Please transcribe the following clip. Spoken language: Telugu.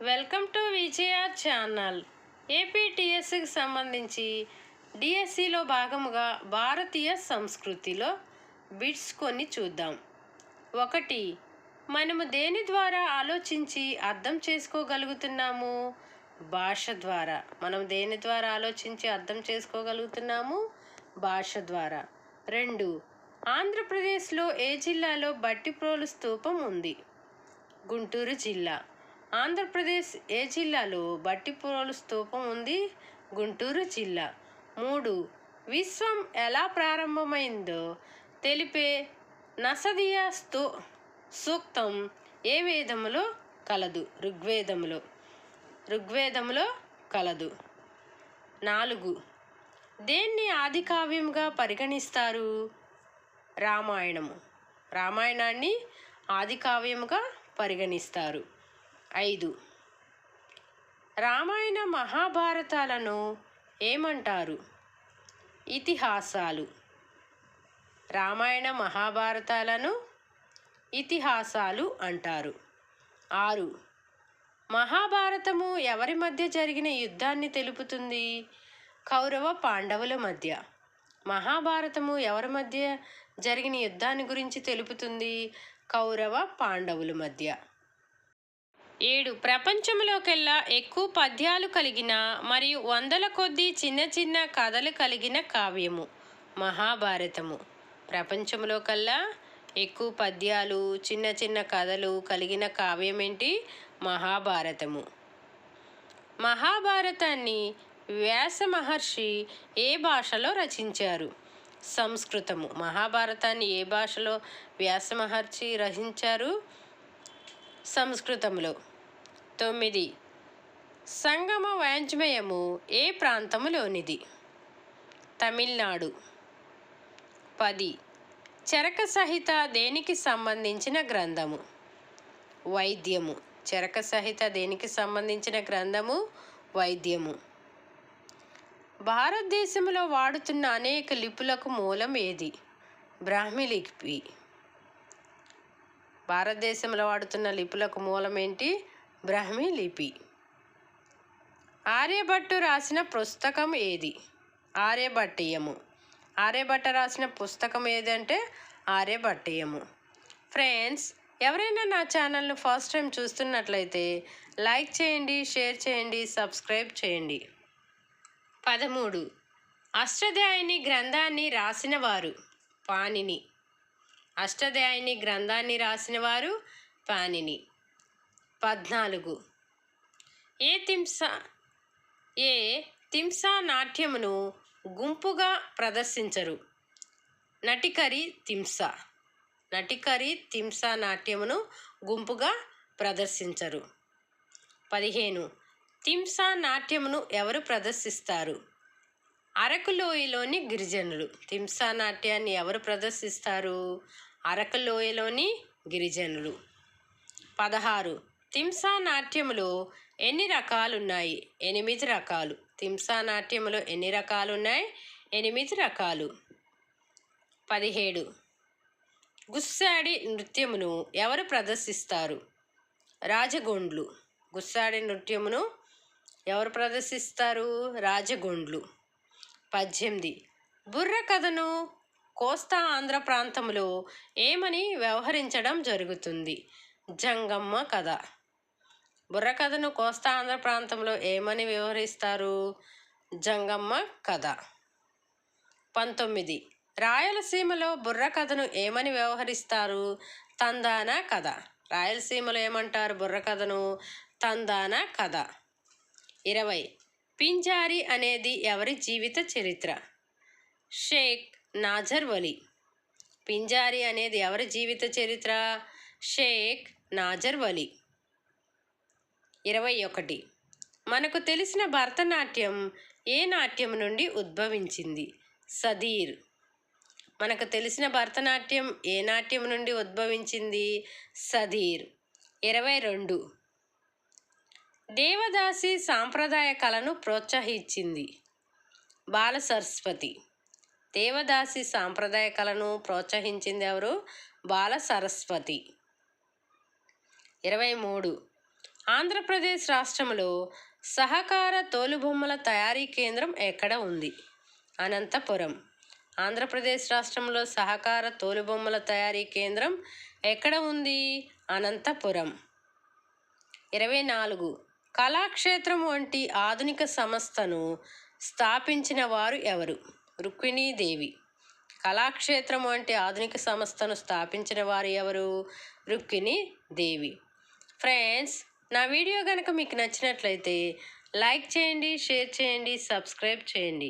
వెల్కమ్ టు విజయఆర్ ఛానల్. ఏపీటీఎస్కి సంబంధించి డిఎస్సిలో భాగముగా భారతీయ సంస్కృతిలో బిట్స్ కొన్ని చూద్దాం. 1. మనము దేని ద్వారా ఆలోచించి అర్థం చేసుకోగలుగుతున్నాము? భాష ద్వారా. మనం దేని ద్వారా ఆలోచించి అర్థం చేసుకోగలుగుతున్నాము? భాష ద్వారా. 2. ఆంధ్రప్రదేశ్లో ఏ జిల్లాలో బట్టిప్రోలు స్తూపం ఉంది? గుంటూరు జిల్లా. ఆంధ్రప్రదేశ్ ఏ జిల్లాలో బట్టిప్రోలు స్తూపం ఉంది? గుంటూరు జిల్లా. 3. విశ్వం ఎలా ప్రారంభమైందో తెలిపే నసదీయ సూక్తం ఏ వేదములో కలదు? ఋగ్వేదములో కలదు. 4. దేన్ని ఆది కావ్యంగా పరిగణిస్తారు? రామాయణాన్ని ఆది కావ్యముగా పరిగణిస్తారు. 5. రామాయణ మహాభారతాలను ఏమంటారు? ఇతిహాసాలు. రామాయణ మహాభారతాలను ఇతిహాసాలు అంటారు. 6. మహాభారతము ఎవరి మధ్య జరిగిన యుద్ధాన్ని తెలుపుతుంది? కౌరవ పాండవుల మధ్య. మహాభారతము ఎవరి మధ్య జరిగిన యుద్ధాన్ని గురించి తెలుపుతుంది? కౌరవ పాండవుల మధ్య. 7. ప్రపంచంలోకెల్లా ఎక్కువ పద్యాలు కలిగిన మరియు వందల కొద్దీ చిన్న చిన్న కథలు కలిగిన కావ్యము మహాభారతము. ప్రపంచంలో కల్లా ఎక్కువ పద్యాలు చిన్న చిన్న కథలు కలిగిన కావ్యం ఏంటి? మహాభారతము. మహాభారతాన్ని వ్యాస మహర్షి ఏ భాషలో రచించారు? సంస్కృతము. మహాభారతాన్ని ఏ భాషలో వ్యాస మహర్షి రచించారు? సంస్కృతంలో. 9. సంగమ వాంగ్మయము ఏ ప్రాంతములోనిది? తమిళనాడు. 10. చరక సహిత దేనికి సంబంధించిన గ్రంథము? వైద్యము. చరక సహిత దేనికి సంబంధించిన గ్రంథము? వైద్యము. భారతదేశంలో వాడుతున్న అనేక లిపులకు మూలం ఏది? బ్రాహ్మీ లిపి. భారతదేశంలో వాడుతున్న లిపులకు మూలం ఏంటి? బ్రాహ్మీ లిపి. ఆర్యభట్టు రాసిన పుస్తకం ఏది? ఆర్యభట్టీయము. ఆర్యభట్ట రాసిన పుస్తకం ఏదంటే ఆర్యభట్టీయము. ఫ్రెండ్స్, ఎవరైనా నా ఛానల్ను ఫస్ట్ టైం చూస్తున్నట్లయితే లైక్ చేయండి, షేర్ చేయండి, సబ్స్క్రైబ్ చేయండి. 13. అష్టాధ్యాయిని గ్రంథాన్ని రాసినవారు? పాణిని. అష్టాధ్యాయిని గ్రంథాన్ని రాసినవారు పాణిని. 14. ఏ తింసా నాట్యమును గుంపుగా ప్రదర్శించరు? నటికరి తింసా. నటికరి తింసా నాట్యమును గుంపుగా ప్రదర్శించరు. 15. తింసా నాట్యమును ఎవరు ప్రదర్శిస్తారు? అరకులోయలోని గిరిజనులు. తింసా నాట్యాన్ని ఎవరు ప్రదర్శిస్తారు? అరకులోయలోని గిరిజనులు. 16. తింసా నాట్యములో ఎన్ని రకాలున్నాయి? 8 రకాలు. తింసా నాట్యములో ఎన్ని రకాలున్నాయి? 8 రకాలు. 17. గుస్సాడి నృత్యమును ఎవరు ప్రదర్శిస్తారు? రాజగోండ్లు. గుస్సాడి నృత్యమును ఎవరు ప్రదర్శిస్తారు? రాజగోండ్లు. 18. బుర్ర కథను కోస్తా ఆంధ్ర ప్రాంతంలో ఏమని వ్యవహరించడం జరుగుతుంది? జంగమ్మ కథ. బుర్ర కథను కోస్తా ఆంధ్ర ప్రాంతంలో ఏమని వ్యవహరిస్తారు? జంగమ్మ కథ. 19. రాయలసీమలో బుర్ర కథను ఏమని వ్యవహరిస్తారు? తందాన కథ. రాయలసీమలో ఏమంటారు బుర్ర కథను? తందాన కథ. 20. పింజారి అనేది ఎవరి జీవిత చరిత్ర? షేక్ నాజర్ వలి. పింజారి అనేది ఎవరి జీవిత చరిత్ర? షేక్ నాజర్ వలి. 21. మనకు తెలిసిన భరతనాట్యం ఏ నాట్యం నుండి ఉద్భవించింది? సదీర్. మనకు తెలిసిన భరతనాట్యం ఏ నాట్యం నుండి ఉద్భవించింది? సదీర్. 22. దేవదాసి సాంప్రదాయ కళను ప్రోత్సహించింది? బాల సరస్వతి. దేవదాసి సాంప్రదాయ కళను ప్రోత్సహించింది ఎవరు? బాల సరస్వతి. 23. ఆంధ్రప్రదేశ్ రాష్ట్రంలో సహకార తోలుబొమ్మల తయారీ కేంద్రం ఎక్కడ ఉంది? అనంతపురం. ఆంధ్రప్రదేశ్ రాష్ట్రంలో సహకార తోలుబొమ్మల తయారీ కేంద్రం ఎక్కడ ఉంది? అనంతపురం. 24. కళాక్షేత్రం వంటి ఆధునిక సంస్థను స్థాపించిన వారు ఎవరు? రుక్మిణీదేవి. కళాక్షేత్రం వంటి ఆధునిక సంస్థను స్థాపించిన వారు ఎవరు? రుక్మిణీదేవి. ఫ్రెండ్స్, నా వీడియో కనుక మీకు నచ్చినట్లయితే లైక్ చేయండి, షేర్ చేయండి, సబ్స్క్రైబ్ చేయండి.